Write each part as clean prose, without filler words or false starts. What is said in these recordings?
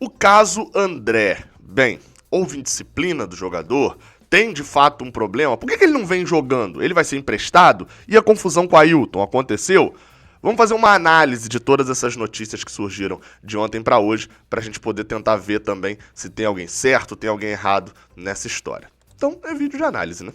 O caso André. Bem, houve indisciplina do jogador? Tem de fato um problema? Por que ele não vem jogando? Ele vai ser emprestado? E a confusão com o Ailton aconteceu? Vamos fazer uma análise de todas essas notícias que surgiram de ontem para hoje, para a gente poder tentar ver também se tem alguém certo, tem alguém errado nessa história. Então, é vídeo de análise, né?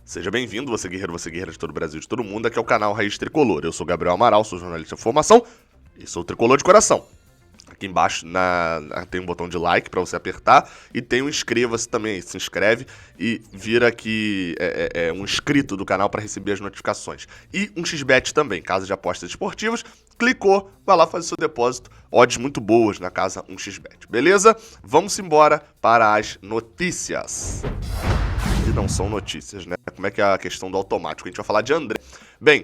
Seja bem-vindo, você guerreira de todo o Brasil, de todo mundo. Aqui é o canal Raiz Tricolor. Eu sou Gabriel Amaral, sou jornalista de formação e sou tricolor de coração. Aqui embaixo tem um botão de like para você apertar e tem um inscreva-se também. Se inscreve e vira aqui um inscrito do canal para receber as notificações. E um xbet também, casa de apostas esportivas. Clicou, vai lá fazer seu depósito. Odds muito boas na casa 1xbet. Beleza? Vamos embora para as notícias. E não são notícias, né? Como é que é a questão do automático? A gente vai falar de André. Bem,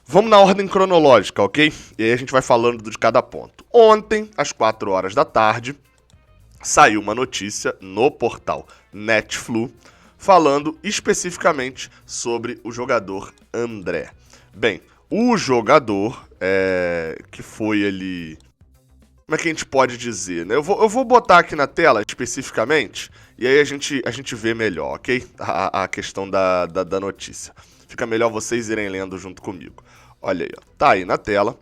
vamos na ordem cronológica, ok? E aí a gente vai falando de cada ponto. Ontem, às 4 horas da tarde, saiu uma notícia no portal Netflu falando especificamente sobre o jogador André. Bem, o jogador que foi ali... Como é que a gente pode dizer, né? Eu vou botar aqui na tela especificamente e aí a gente vê melhor, ok? A questão da notícia. Fica melhor vocês irem lendo junto comigo. Olha aí, ó. Tá aí na tela.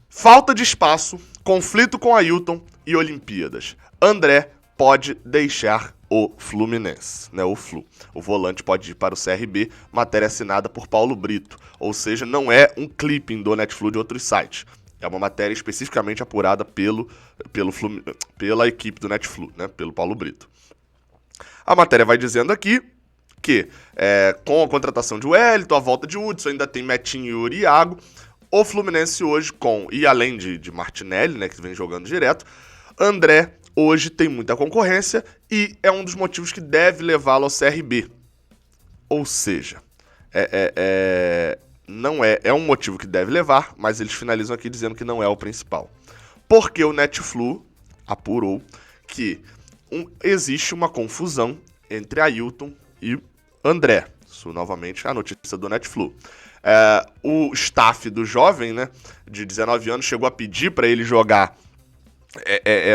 Falta de espaço, conflito com Ailton e Olimpíadas. André pode deixar o Fluminense, né? O Flu. O volante pode ir para o CRB, matéria assinada por Paulo Brito. Ou seja, não é um clipping do Netflu de outros sites. É uma matéria especificamente apurada pela equipe do Netflu, né? Pelo Paulo Brito. A matéria vai dizendo aqui que com a contratação de Wellington, a volta de Hudson, ainda tem Metinho, Yuri e Iago, o Fluminense hoje e além de Martinelli, né, que vem jogando direto, André hoje tem muita concorrência e é um dos motivos que deve levá-lo ao CRB. Ou seja, não é um motivo que deve levar, mas eles finalizam aqui dizendo que não é o principal. Porque o Netflu apurou que existe uma confusão entre Ailton e André. Isso, novamente, é a notícia do Netflu. O staff do jovem, né, de 19 anos, chegou a pedir para ele jogar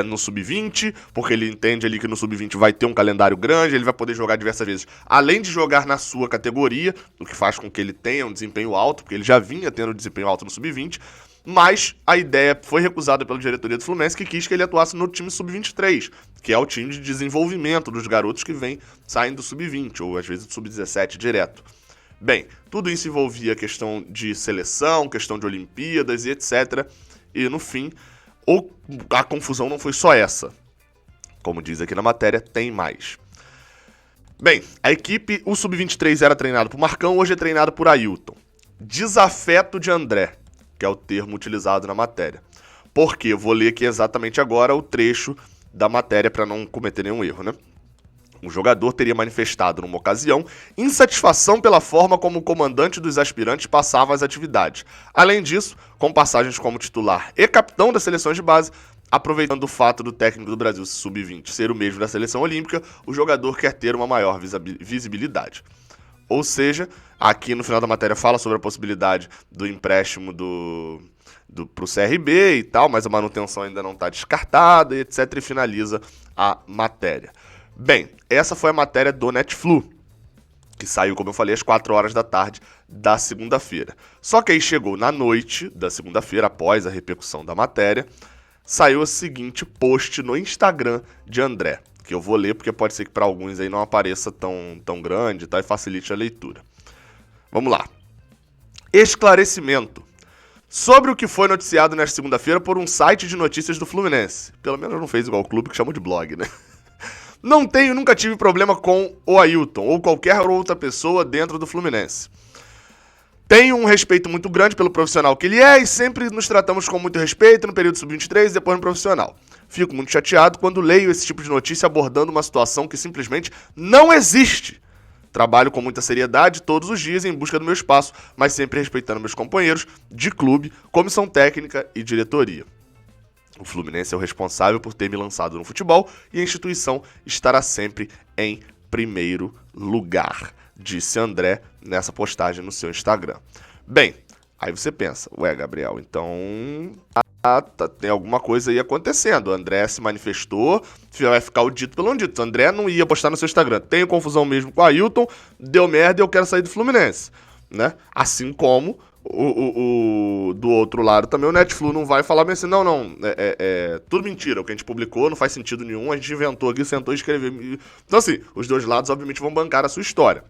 no Sub-20, porque ele entende ali que no Sub-20 vai ter um calendário grande, ele vai poder jogar diversas vezes, além de jogar na sua categoria, o que faz com que ele tenha um desempenho alto, porque ele já vinha tendo um desempenho alto no Sub-20, mas a ideia foi recusada pela diretoria do Fluminense, que quis que ele atuasse no time Sub-23, que é o time de desenvolvimento dos garotos que vem saindo do Sub-20, ou às vezes do Sub-17 direto. Bem, tudo isso envolvia questão de seleção, questão de Olimpíadas e etc. E no fim, a confusão não foi só essa. Como diz aqui na matéria, tem mais. Bem, a equipe, o Sub-23 era treinado por Marcão, hoje é treinado por Ailton. Desafeto de André, que é o termo utilizado na matéria. Por quê? Eu vou ler aqui exatamente agora o trecho da matéria para não cometer nenhum erro, né? O jogador teria manifestado, numa ocasião, insatisfação pela forma como o comandante dos aspirantes passava as atividades. Além disso, com passagens como titular e capitão das seleções de base, aproveitando o fato do técnico do Brasil Sub-20 ser o mesmo da seleção olímpica, o jogador quer ter uma maior visibilidade. Ou seja, aqui no final da matéria fala sobre a possibilidade do empréstimo pro CRB e tal, mas a manutenção ainda não está descartada, e etc. E finaliza a matéria. Bem, essa foi a matéria do Netflu, que saiu, como eu falei, às 4 horas da tarde da segunda-feira. Só que aí chegou na noite da segunda-feira, após a repercussão da matéria, saiu o seguinte post no Instagram de André, que eu vou ler porque pode ser que para alguns aí não apareça tão grande, tá, e facilite a leitura. Vamos lá. Esclarecimento. Sobre o que foi noticiado nesta segunda-feira por um site de notícias do Fluminense. Pelo menos não fez igual o clube que chamou de blog, né? Nunca tive problema com o Ailton ou qualquer outra pessoa dentro do Fluminense. Tenho um respeito muito grande pelo profissional que ele é e sempre nos tratamos com muito respeito no período sub-23 e depois no profissional. Fico muito chateado quando leio esse tipo de notícia abordando uma situação que simplesmente não existe. Trabalho com muita seriedade todos os dias em busca do meu espaço, mas sempre respeitando meus companheiros de clube, comissão técnica e diretoria. O Fluminense é o responsável por ter me lançado no futebol e a instituição estará sempre em primeiro lugar. disse André nessa postagem no seu Instagram. Bem, aí você pensa, ué, Gabriel, então tem alguma coisa aí acontecendo. O André se manifestou, vai ficar o dito pelo não dito. O André não ia postar no seu Instagram. Tenho confusão mesmo com o Ailton, deu merda e eu quero sair do Fluminense, né? Assim como do outro lado também o Netflu não vai falar bem assim, não, tudo mentira, o que a gente publicou não faz sentido nenhum, a gente inventou aqui, sentou e escreveu. Então assim, os dois lados obviamente vão bancar a sua história.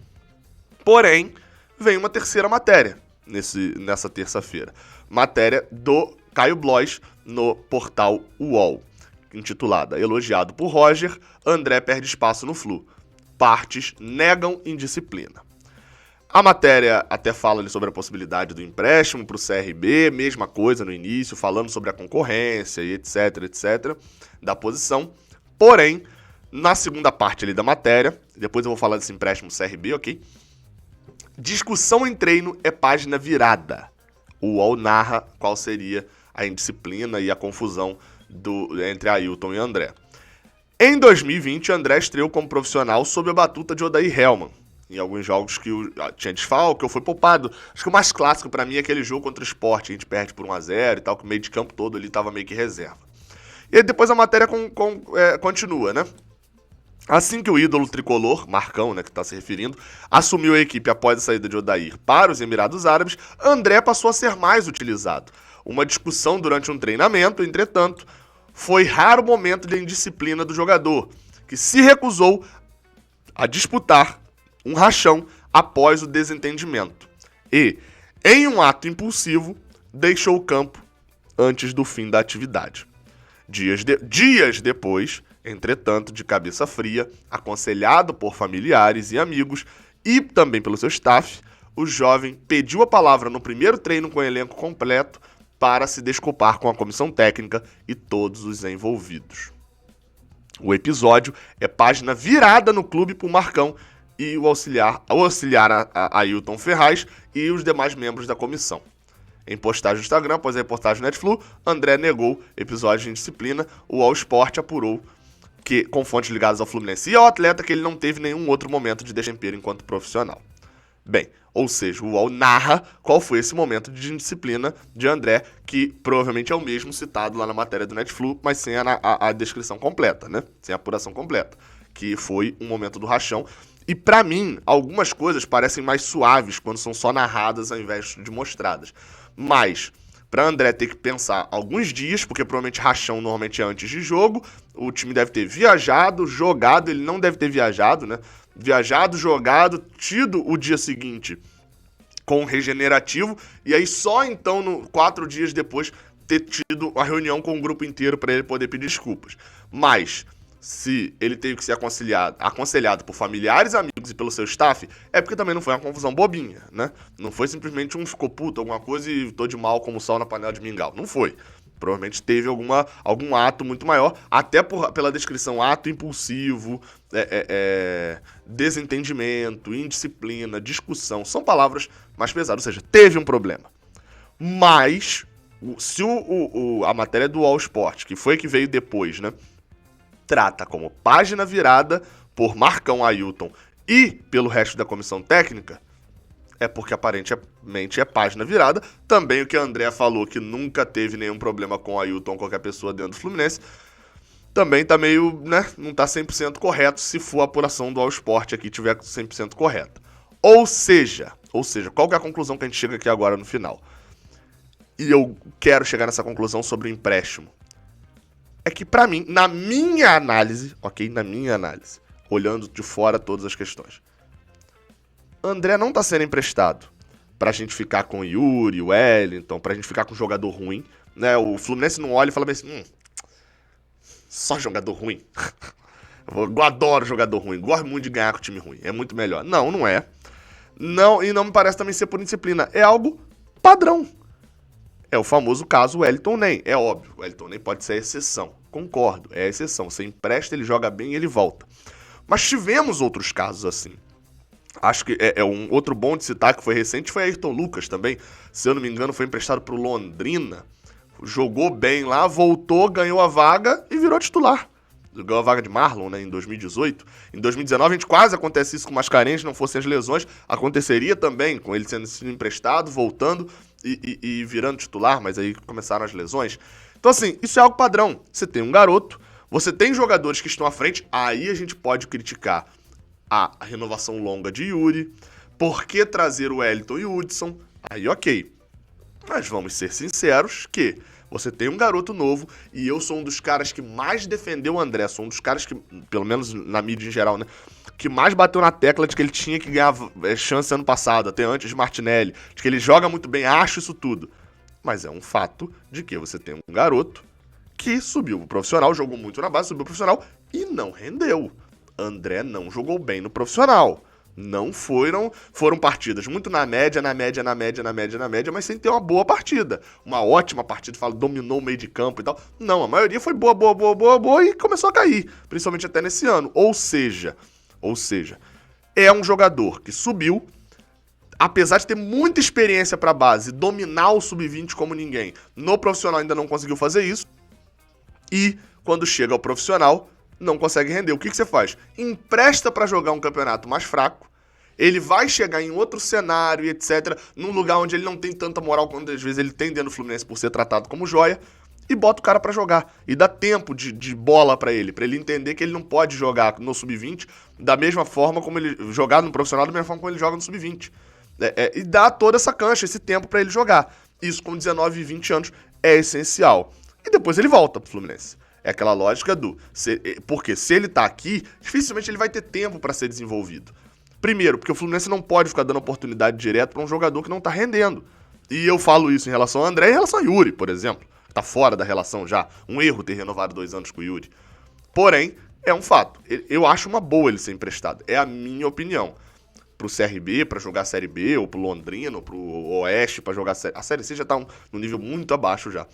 Porém, vem uma terceira matéria nessa terça-feira. Matéria do Caio Blois no portal UOL, intitulada Elogiado por Roger, André perde espaço no Flu. Partes negam indisciplina. A matéria até fala ali sobre a possibilidade do empréstimo para o CRB, mesma coisa no início, falando sobre a concorrência e etc, da posição. Porém, na segunda parte ali da matéria, depois eu vou falar desse empréstimo CRB, ok? Discussão em treino é página virada. O UOL narra qual seria a indisciplina e a confusão entre Ailton e André. Em 2020, André estreou como profissional sob a batuta de Odair Hellmann. Em alguns jogos que tinha desfalque, eu fui poupado. Acho que o mais clássico pra mim é aquele jogo contra o Sport, a gente perde por 1-0 e tal, que o meio de campo todo ali tava meio que reserva. E aí depois a matéria continua, né? Assim que o ídolo tricolor, Marcão, né, que tá se referindo, assumiu a equipe após a saída de Odair para os Emirados Árabes, André passou a ser mais utilizado. Uma discussão durante um treinamento, entretanto, foi raro momento de indisciplina do jogador, que se recusou a disputar um rachão após o desentendimento. E, em um ato impulsivo, deixou o campo antes do fim da atividade. Dias depois, entretanto, de cabeça fria, aconselhado por familiares e amigos e também pelo seu staff, o jovem pediu a palavra no primeiro treino com o elenco completo para se desculpar com a comissão técnica e todos os envolvidos. O episódio é página virada no clube por Marcão e o auxiliar a Ailton Ferraz e os demais membros da comissão. Em postagem no Instagram, após a reportagem do Netflu, André negou episódio de indisciplina. O All Sport apurou que, com fontes ligadas ao Fluminense e ao atleta, que ele não teve nenhum outro momento de destempero enquanto profissional. Bem, ou seja, o UOL narra qual foi esse momento de indisciplina de André, que provavelmente é o mesmo citado lá na matéria do Netflu, mas sem a descrição completa, né? Sem a apuração completa, que foi um momento do rachão. E pra mim, algumas coisas parecem mais suaves quando são só narradas ao invés de mostradas. Mas, pra André ter que pensar alguns dias, porque provavelmente rachão normalmente é antes de jogo, o time deve ter viajado, jogado, ele não deve ter viajado, né? Viajado, jogado, tido o dia seguinte com regenerativo, e aí só então, 4 dias depois, ter tido a reunião com o grupo inteiro para ele poder pedir desculpas. Mas, se ele teve que ser aconselhado por familiares, amigos e pelo seu staff, é porque também não foi uma confusão bobinha, né? Não foi simplesmente ficou puto, alguma coisa e tô de mal como sal na panela de mingau. Não foi. Provavelmente teve algum ato muito maior, até pela descrição, ato impulsivo, desentendimento, indisciplina, discussão, são palavras mais pesadas, ou seja, teve um problema. Mas, se a matéria do All Sport, que foi que veio depois, né, trata como página virada por Marcão Ailton e pelo resto da comissão técnica, é porque aparentemente é página virada. Também o que a André falou, que nunca teve nenhum problema com o Ailton ou qualquer pessoa dentro do Fluminense, também tá meio, né, não tá 100% correto se for a apuração do All Sport aqui tiver 100% correta. Ou seja, qual que é a conclusão que a gente chega aqui agora no final? E eu quero chegar nessa conclusão sobre o empréstimo. É que pra mim, na minha análise, olhando de fora todas as questões, André não tá sendo emprestado pra gente ficar com o Yuri, o Wellington, pra gente ficar com um jogador ruim, né? O Fluminense não olha e fala bem assim, só jogador ruim. Eu adoro jogador ruim, gosto muito de ganhar com time ruim, é muito melhor. Não, não é. Não, e não me parece também ser por indisciplina, é algo padrão. É o famoso caso Wellington Nem, é óbvio, o Wellington Nem pode ser a exceção, concordo, é a exceção, você empresta, ele joga bem e ele volta. Mas tivemos outros casos assim. Acho que um outro bom de citar que foi recente foi Ayrton Lucas também. Se eu não me engano, foi emprestado pro Londrina. Jogou bem lá, voltou, ganhou a vaga e virou titular. ganhou a vaga de Marlon, né, em 2018. Em 2019 a gente quase acontece isso com o Mascarenhas, não fossem as lesões. Aconteceria também com ele sendo emprestado, voltando e virando titular, mas aí começaram as lesões. Então assim, isso é algo padrão. Você tem um garoto, você tem jogadores que estão à frente, aí a gente pode criticar a renovação longa de Yuri, por que trazer o Wellington e o Hudson, aí ok. Mas vamos ser sinceros que você tem um garoto novo e eu sou um dos caras que mais defendeu o André, sou um dos caras que, pelo menos na mídia em geral, né, que mais bateu na tecla de que ele tinha que ganhar chance ano passado, até antes de Martinelli, de que ele joga muito bem, acho isso tudo. Mas é um fato de que você tem um garoto que subiu pro profissional, jogou muito na base, subiu pro profissional e não rendeu. André não jogou bem no profissional. Não foram partidas muito na média, mas sem ter uma boa partida. Uma ótima partida, dominou o meio de campo e tal. Não, a maioria foi boa e começou a cair, principalmente até nesse ano. Ou seja, é um jogador que subiu, apesar de ter muita experiência pra base, dominar o sub-20 como ninguém. No profissional ainda não conseguiu fazer isso. E quando chega ao profissional, não consegue render. O que você faz? Empresta pra jogar um campeonato mais fraco. Ele vai chegar em outro cenário e etc, num lugar onde ele não tem tanta moral quanto às vezes ele tem dentro do Fluminense por ser tratado como joia, e bota o cara pra jogar. E dá tempo de bola pra ele entender que ele não pode jogar no sub-20 da mesma forma como ele jogar no profissional, da mesma forma como ele joga no sub-20. E dá toda essa cancha, esse tempo pra ele jogar. Isso com 19 e 20 anos é essencial. E depois ele volta pro Fluminense. É aquela lógica porque se ele tá aqui, dificilmente ele vai ter tempo pra ser desenvolvido. Primeiro, porque o Fluminense não pode ficar dando oportunidade direto pra um jogador que não tá rendendo. E eu falo isso em relação ao André e em relação ao Yuri, por exemplo. Tá fora da relação já. Um erro ter renovado 2 anos com o Yuri. Porém, é um fato. Eu acho uma boa ele ser emprestado. É a minha opinião. Pro CRB, pra jogar a Série B, ou pro Londrina, ou pro Oeste, pra jogar a Série C já tá num nível muito abaixo já.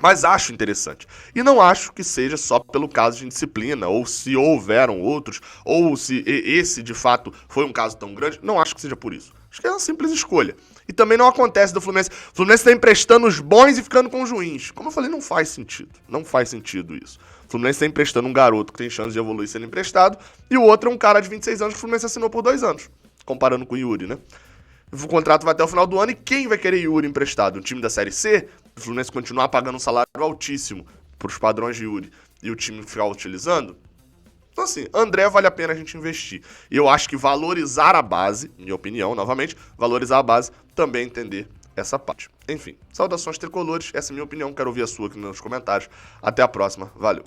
Mas acho interessante. E não acho que seja só pelo caso de indisciplina, ou se houveram outros, ou se esse de fato foi um caso tão grande. Não acho que seja por isso. Acho que é uma simples escolha. E também não acontece do Fluminense. O Fluminense tá emprestando os bons e ficando com os ruins. Como eu falei, não faz sentido. Não faz sentido isso. O Fluminense tá emprestando um garoto que tem chance de evoluir sendo emprestado, e o outro é um cara de 26 anos que o Fluminense assinou por 2 anos. Comparando com o Yuri, né? O contrato vai até o final do ano e quem vai querer Yuri emprestado? Um time da Série C? O Fluminense continuar pagando um salário altíssimo pros padrões de Yuri e o time ficar utilizando? Então assim, André vale a pena a gente investir. E eu acho que valorizar a base, minha opinião, novamente, valorizar a base, também entender essa parte. Enfim, saudações tricolores, essa é a minha opinião, quero ouvir a sua aqui nos comentários. Até a próxima, valeu.